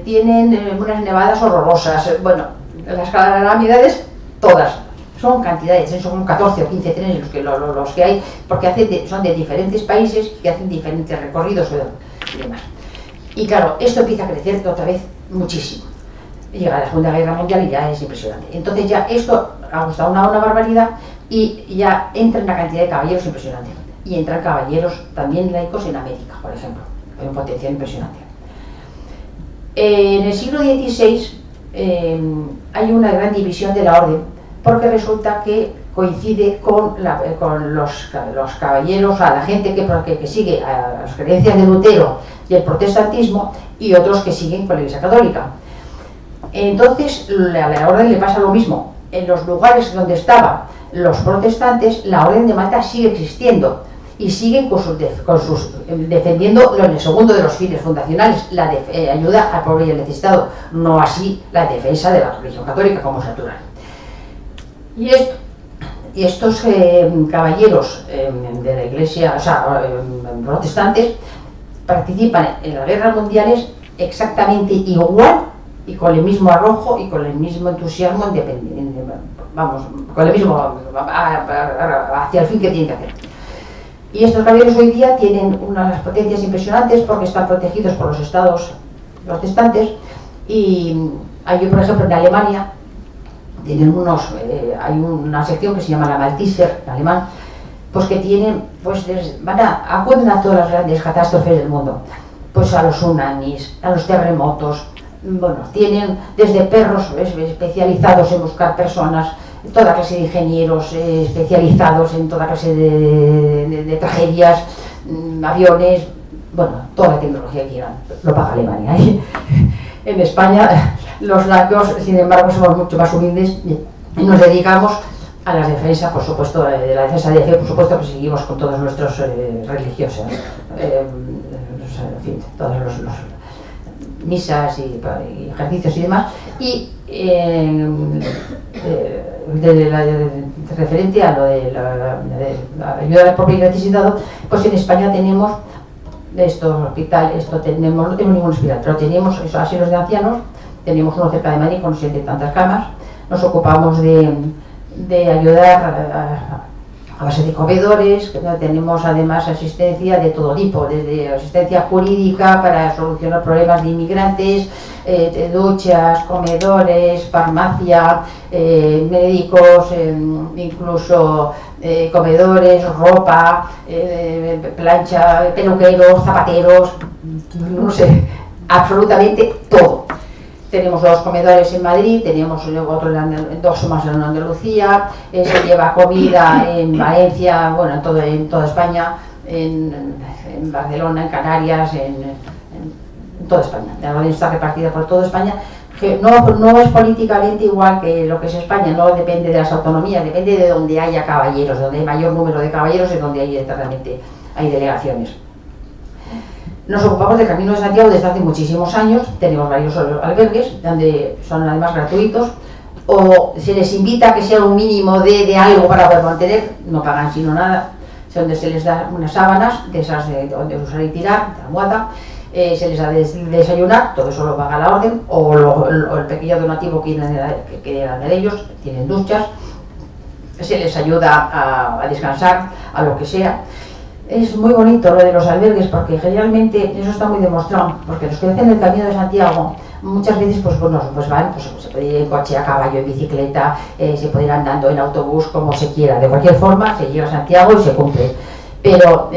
tienen unas nevadas horrorosas, bueno, las calamidades todas. Son cantidades de trenes, son 14 o 15 trenes los que hay, porque son de diferentes países que hacen diferentes recorridos y demás. Y claro, esto empieza a crecer otra vez muchísimo. Llega la Segunda Guerra Mundial y ya es impresionante. Entonces ya esto ha gustado una barbaridad y ya entra una cantidad de caballeros impresionante. Y entran caballeros también laicos en América, por ejemplo. Hay un potencial impresionante. En el siglo XVI hay una gran división de la orden, porque resulta que coincide con los caballeros, a la gente que sigue a las creencias de Lutero y el protestantismo, y otros que siguen con la Iglesia Católica. Entonces a la orden le pasa lo mismo. En los lugares donde estaban los protestantes, la Orden de Malta sigue existiendo y siguen defendiendo el segundo de los fines fundacionales, la ayuda al pobre y al necesitado, no así la defensa de la religión católica, como es natural. Y estos caballeros de la Iglesia, protestantes, participan en las guerras mundiales exactamente igual y con el mismo arrojo y con el mismo entusiasmo, con el mismo hacia el fin que tienen que hacer. Y estos caballeros hoy día tienen unas potencias impresionantes porque están protegidos por los estados protestantes, y hay, por ejemplo, en Alemania tienen hay una sección que se llama la Malteser en alemán, pues que tienen, acuden a todas las grandes catástrofes del mundo. pues a los tsunamis, a los terremotos. Bueno, tienen desde perros especializados en buscar personas, toda clase de ingenieros especializados en toda clase de tragedias, aviones, bueno, toda la tecnología que quieran, lo paga Alemania. En España los nacos, sin embargo, somos mucho más humildes y nos dedicamos a las defensas, por supuesto, de la defensa de fe, por supuesto que seguimos con todos nuestros religiosos, en fin, todos los misas y ejercicios y demás, y referente a lo de la ayuda al pobre y necesitado, pues en España tenemos estos hospitales, no tenemos ningún hospital, pero tenemos esos asilos de ancianos, tenemos uno cerca de Madrid con 7 y tantas camas, nos ocupamos de ayudar a base de comedores, tenemos además asistencia de todo tipo, desde asistencia jurídica para solucionar problemas de inmigrantes, de duchas, comedores, farmacia, médicos, incluso comedores, ropa, plancha, peluqueros, zapateros, no sé, absolutamente todo. Tenemos 2 comedores en Madrid, tenemos otro 2 más en Andalucía, se lleva comida en Valencia, bueno, en toda España, en Barcelona, en Canarias, en toda España. La orden está repartida por toda España, que no es políticamente igual que lo que es España, no depende de las autonomías, depende de donde haya caballeros, donde hay mayor número de caballeros y donde realmente hay delegaciones. Nos ocupamos del Camino de Santiago desde hace muchísimos años, tenemos varios albergues, donde son además gratuitos, o se les invita a que sea un mínimo de algo para poder mantener, no pagan sino nada, donde se les da unas sábanas, de esas de usar y tirar, de almohada, se les da de desayunar, todo eso lo paga la orden, o el pequeño donativo que eran de ellos, tienen duchas, se les ayuda a descansar, a lo que sea. Es muy bonito lo de los albergues porque generalmente eso está muy demostrado, porque los que hacen el Camino de Santiago muchas veces pues van, pues se puede ir en coche, a caballo, en bicicleta, se puede ir andando en autobús, como se quiera, de cualquier forma se llega a Santiago y se cumple. Pero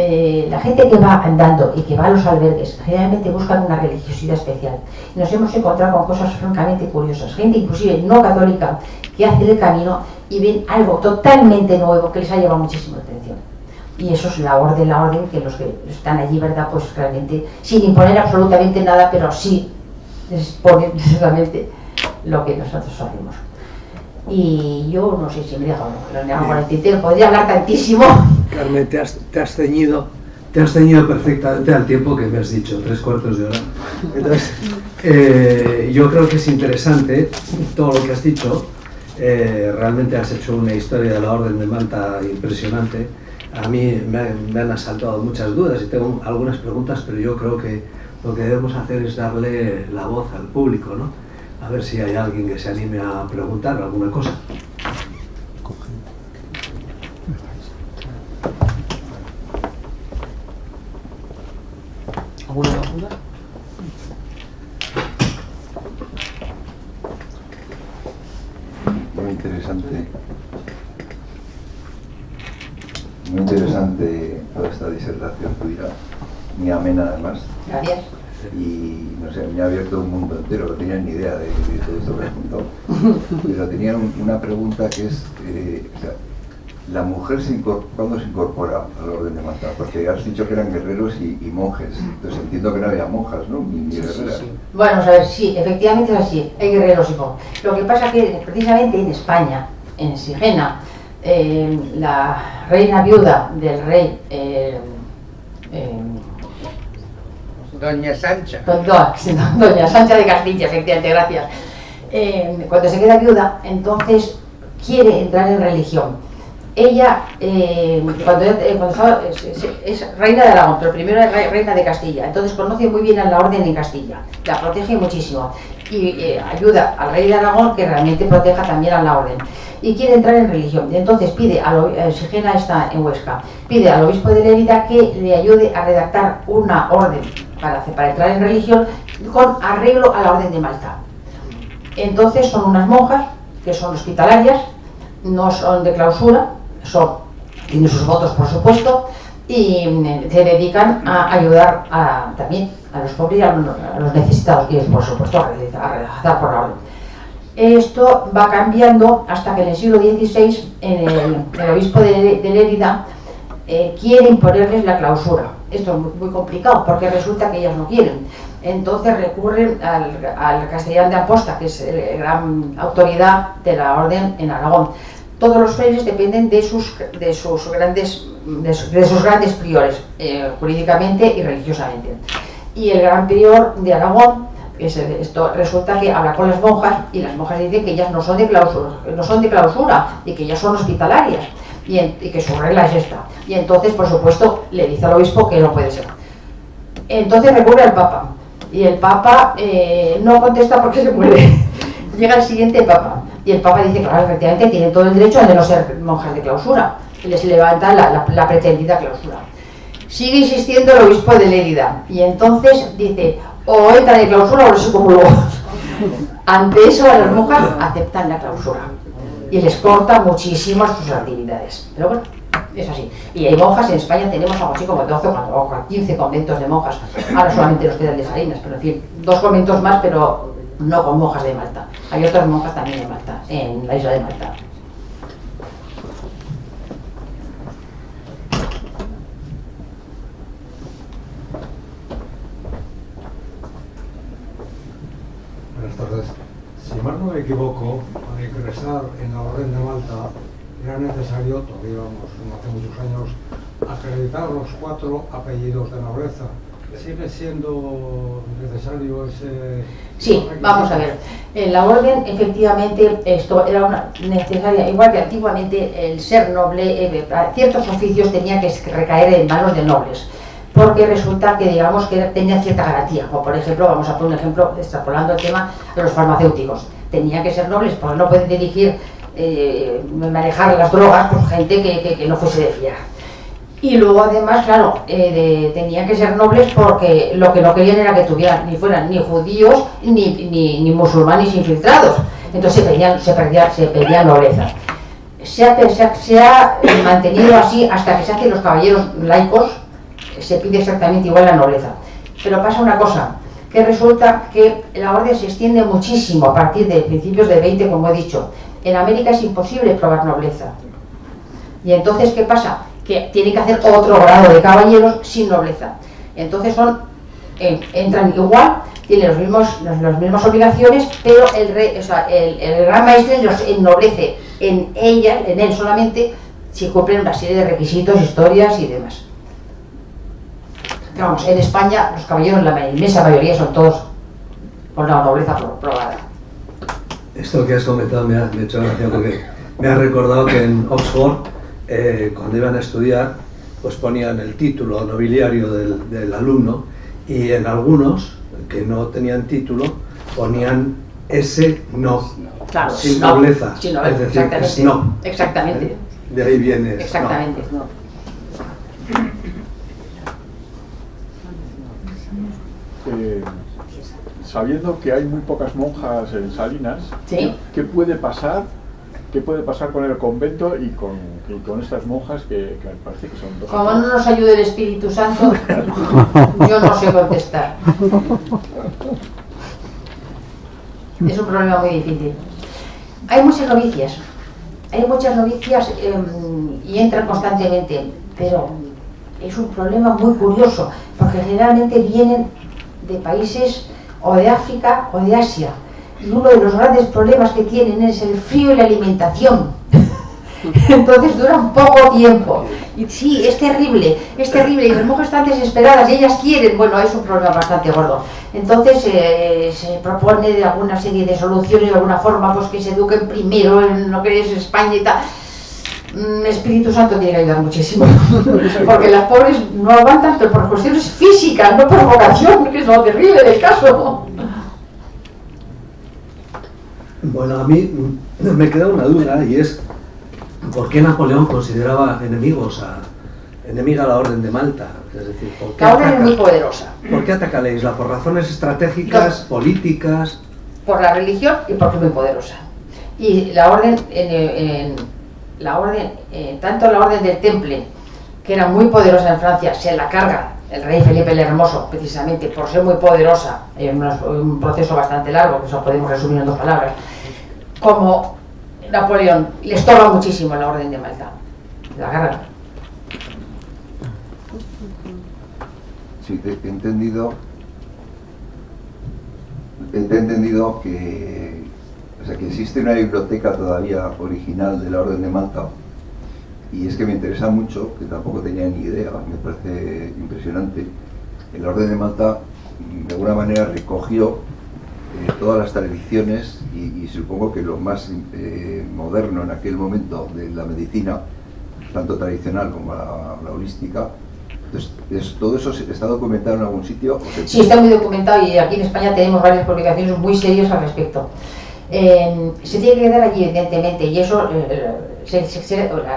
la gente que va andando y que va a los albergues generalmente buscan una religiosidad especial. Y nos hemos encontrado con cosas francamente curiosas, gente inclusive no católica que hace el camino y ven algo totalmente nuevo que les ha llevado muchísimo la atención. Y eso es la orden que los que están allí, ¿verdad? Pues realmente, sin imponer absolutamente nada, pero sí exponen precisamente lo que nosotros hacemos. Y yo no sé si me dejo con el tintero, podría hablar tantísimo. Carmen, te has ceñido perfectamente al tiempo que me has dicho, 3/4 de hora. Entonces, yo creo que es interesante todo lo que has dicho. Realmente has hecho una historia de la Orden de Malta impresionante. A mí me han asaltado muchas dudas y tengo algunas preguntas, pero yo creo que lo que debemos hacer es darle la voz al público, ¿no? A ver si hay alguien que se anime a preguntar alguna cosa. ¿Alguna pregunta? Muy interesante toda esta disertación tuya, muy amena además. Gracias. Y no sé, me ha abierto un mundo entero, no tenía ni idea de todo esto que has contado. Pero tenía una pregunta que es, o sea, ¿la mujer cuándo se incorpora a la Orden de Malta? Porque has dicho que eran guerreros y monjes, entonces entiendo que no había monjas, ¿no? Ni guerreras. Sí. Bueno, a ver, sí, efectivamente es así, hay guerreros y monjes. Lo que pasa es que precisamente en España, en Sigena, la reina viuda del rey Doña Sancha. Doña Sancha de Castilla, efectivamente, gracias. Cuando se queda viuda, entonces quiere entrar en religión. Ella, cuando es reina de Aragón, pero primero es reina de Castilla, entonces conoce muy bien a la orden en Castilla, la protege muchísimo y ayuda al rey de Aragón que realmente proteja también a la orden. Y quiere entrar en religión, y entonces pide, Sigena está en Huesca, pide al obispo de Lérida que le ayude a redactar una orden para entrar en religión con arreglo a la Orden de Malta. Entonces son unas monjas que son hospitalarias, no son de clausura, tienen sus votos por supuesto, y se dedican a ayudar también a los pobres y a los necesitados y por supuesto a rezar por la orden. Esto va cambiando hasta que en el siglo XVI el obispo de Lérida quiere imponerles la clausura. Esto es muy complicado porque resulta que ellas no quieren. Entonces recurren al castellán de Amposta, que es la gran autoridad de la orden en Aragón. Todos los frailes dependen de sus grandes priores, jurídicamente y religiosamente. Y el gran prior de Aragón, esto resulta que habla con las monjas y las monjas dicen que ellas no son de clausura y que ellas son hospitalarias y que su regla es esta. Y entonces, por supuesto, le dice al obispo que no puede ser. Entonces recurre al Papa y el Papa no contesta porque se muere. Llega el siguiente Papa y el Papa dice que claro, efectivamente tienen todo el derecho a de no ser monjas de clausura. Y les levanta la pretendida clausura. Sigue insistiendo el obispo de Lérida y entonces dice o entra de clausura o se comulgó. Ante eso las monjas aceptan la clausura y les corta muchísimo sus actividades. Pero bueno, es así. Y hay monjas, en España tenemos algo así como 12 o 15 conventos de monjas. Ahora solamente nos quedan de Salinas, pero en fin, 2 conventos más, pero no con monjas de Malta. Hay otras monjas también en Malta, en la isla de Malta. Buenas tardes. Si mal no me equivoco, para ingresar en la Orden de Malta era necesario, todavía vamos, no hace muchos años, acreditar los 4 apellidos de nobleza. ¿Sigue siendo necesario ese...? Sí, vamos a ver. En la orden, efectivamente, esto era una necesaria, igual que antiguamente el ser noble, ciertos oficios tenían que recaer en manos de nobles, porque resulta que, digamos, que tenían cierta garantía, como por ejemplo, vamos a poner un ejemplo, extrapolando el tema de los farmacéuticos. Tenían que ser nobles, porque no pueden dirigir, manejar las drogas, pues gente que no fuese de fiar. Y luego además, claro, tenían que ser nobles porque lo que no querían era que tuvieran, ni fueran ni judíos ni musulmanes infiltrados. Entonces se pedía nobleza. Se ha mantenido así hasta que se hacen los caballeros laicos, se pide exactamente igual la nobleza. Pero pasa una cosa, que resulta que la orden se extiende muchísimo a partir de principios del 20, como he dicho. En América es imposible probar nobleza. Y entonces, ¿qué pasa? Que tienen que hacer otro grado de caballeros sin nobleza. Entonces entran igual, tienen las mismas obligaciones, pero el gran maestre los ennoblece en él solamente, si cumplen una serie de requisitos, historias y demás. Vamos, en España los caballeros, la inmensa mayoría son todos con la nobleza probada. Esto que has comentado me ha hecho gracia porque me ha recordado que en Oxford, cuando iban a estudiar, pues ponían el título nobiliario del alumno y en algunos que no tenían título ponían ese no, claro, sin nobleza, sí, no, es decir, es no. Exactamente. De ahí viene exactamente, no. Sabiendo que hay muy pocas monjas en Salinas, ¿sí? ¿Qué puede pasar? ¿Qué puede pasar con el convento y con estas monjas que me parece que son dos? Como no nos ayude el Espíritu Santo, yo no sé contestar. Es un problema muy difícil. Hay muchas novicias y entran constantemente, pero es un problema muy curioso, porque generalmente vienen de países o de África o de Asia. Y uno de los grandes problemas que tienen es el frío y la alimentación. Entonces duran poco tiempo. Y sí, es terrible. Y las monjas están desesperadas y ellas quieren. Bueno, es un problema bastante gordo. Entonces se propone de alguna serie de soluciones, de alguna forma, pues que se eduquen primero en lo que es España y tal. El Espíritu Santo tiene que ayudar muchísimo. Porque las pobres no aguantan, pero por cuestiones físicas, no por vocación, que es lo terrible del caso. Bueno, a mí me queda una duda y es ¿por qué Napoleón consideraba enemiga a la Orden de Malta? Es decir, ¿por qué la orden es muy poderosa. ¿Por qué ataca la isla? ¿Por razones estratégicas, políticas? Por la religión y porque es muy poderosa. Y la orden, tanto la orden del Temple, que era muy poderosa en Francia, se la carga el rey Felipe el Hermoso, precisamente por ser muy poderosa, en un proceso bastante largo, que eso podemos resumir en 2 palabras, como Napoleón, le estorba muchísimo la Orden de Malta, la carga. Sí, he entendido que, o sea, que existe una biblioteca todavía original de la Orden de Malta, y es que me interesa mucho, que tampoco tenía ni idea, me parece impresionante. La Orden de Malta de alguna manera recogió todas las tradiciones y supongo que lo más moderno en aquel momento de la medicina, tanto tradicional como la holística. Entonces, ¿todo eso está documentado en algún sitio? Sí, está muy documentado, y aquí en España tenemos varias publicaciones muy serias al respecto. Se tiene que quedar allí, evidentemente, y eso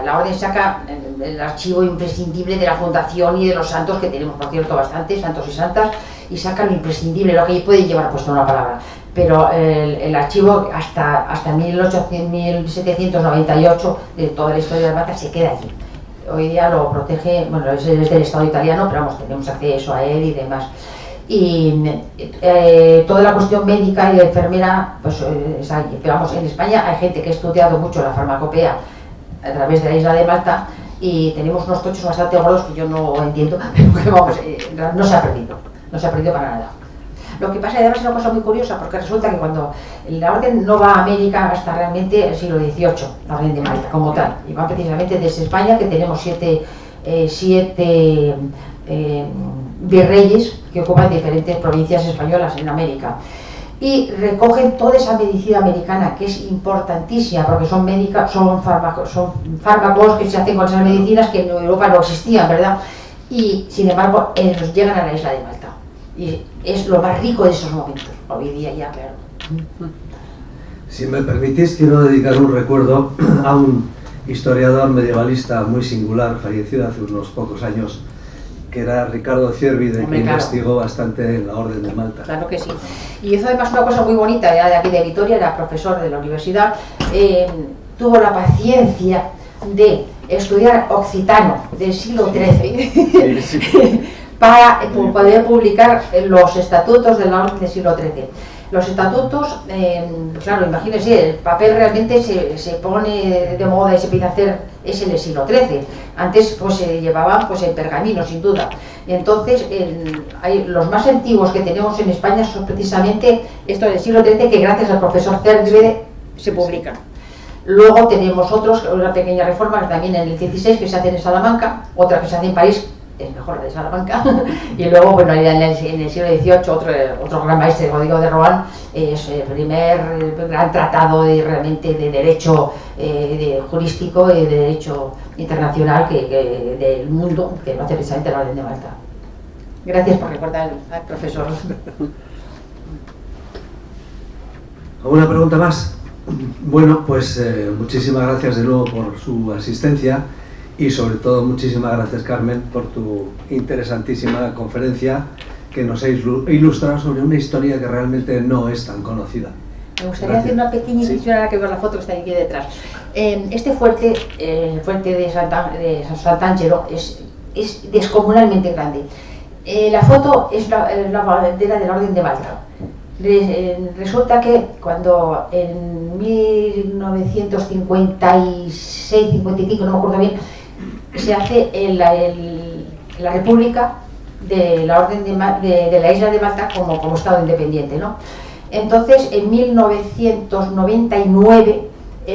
la orden saca el archivo imprescindible de la fundación y de los santos, que tenemos, por cierto, bastantes santos y santas, y saca lo imprescindible, lo que puede llevar puesto una palabra. Pero el archivo hasta 1798 de toda la historia de Malta se queda allí. Hoy día lo protege, bueno, es del Estado italiano, pero vamos, tenemos acceso a él y demás. Y toda la cuestión médica y de enfermera, pues es allí. Pero vamos, en España hay gente que ha estudiado mucho la farmacopea a través de la isla de Malta, y tenemos unos tochos bastante gordos que yo no entiendo, pero que vamos, no se ha perdido para nada. Lo que pasa, además, es una cosa muy curiosa, porque resulta que cuando la orden no va a América hasta realmente el siglo XVIII, la Orden de Malta como tal, y va precisamente desde España, que tenemos siete virreyes que ocupan diferentes provincias españolas en América, y recogen toda esa medicina americana, que es importantísima, porque son fármacos que se hacen con esas medicinas que en Europa no existían, ¿verdad? Y sin embargo nos llegan a la isla de Malta, y es lo más rico de esos momentos, hoy día ya, claro. Si me permitís, quiero dedicar un recuerdo a un historiador medievalista muy singular, fallecido hace unos pocos años, que era Ricardo Ciervide, que investigó bastante en la Orden de Malta. Claro que sí. Y hizo además una cosa muy bonita, de aquí de Vitoria, era profesor de la universidad, tuvo la paciencia de estudiar occitano del siglo XIII para poder publicar los estatutos de la Orden del siglo XIII. Los estatutos, claro, imagínense, el papel realmente se pone de moda y se empieza a hacer, es en el siglo XIII. Antes pues se llevaban pues en pergamino, sin duda. Y entonces los más antiguos que tenemos en España son precisamente estos del siglo XIII, que gracias al profesor Ciervide se publican. Luego tenemos otros, una pequeña reforma también en el XVI, que se hace en Salamanca, otra que se hace en París, es mejor la de Salamanca, y luego, bueno, en el siglo XVIII, otro gran maestro, Rodrigo de Rohan, es el primer gran tratado realmente de derecho jurístico y de derecho internacional del mundo, que lo hace precisamente la Orden de Malta. Gracias por recordar al profesor. ¿Alguna pregunta más? Bueno, pues muchísimas gracias de nuevo por su asistencia. Y sobre todo, muchísimas gracias, Carmen, por tu interesantísima conferencia, que nos ha ilustrado sobre una historia que realmente no es tan conocida. Me gustaría hacer una pequeña incisión, ahora que veo la foto que está aquí detrás. Este fuerte, el fuerte de Sant'Angelo, es descomunalmente grande. La foto es la bandera de la Orden de Malta. Resulta que cuando en 1956-55, no me acuerdo bien, se hace la República de la Orden de la isla de Malta como Estado independiente, ¿no? Entonces, en 1999,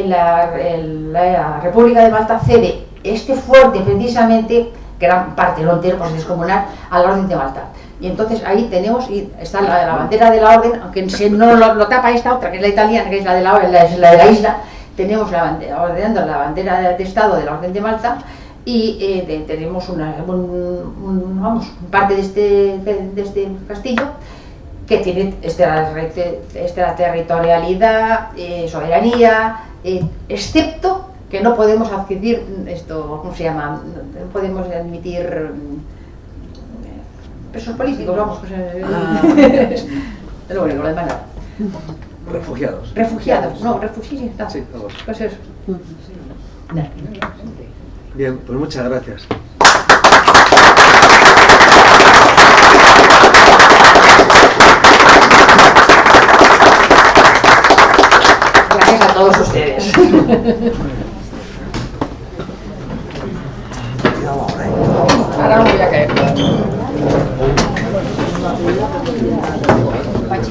la República de Malta cede este fuerte, precisamente, gran parte, lo entero, pues descomunal, a la Orden de Malta. Y entonces ahí tenemos, y está la bandera de la Orden, aunque no lo tapa esta otra, que es la italiana, que es la de la isla. Tenemos ordenando la bandera de Estado de la Orden de Malta, y tenemos parte de este castillo que tiene esta territorialidad, soberanía, excepto que no podemos adquirir esto, ¿cómo se llama? No podemos admitir presos políticos, vamos, pues, es lo único, lo demás nada. Refugiados. Refugiados, no, refugiados, no. Sí, vamos. Pues eso. Bien, pues muchas gracias. Gracias a todos ustedes.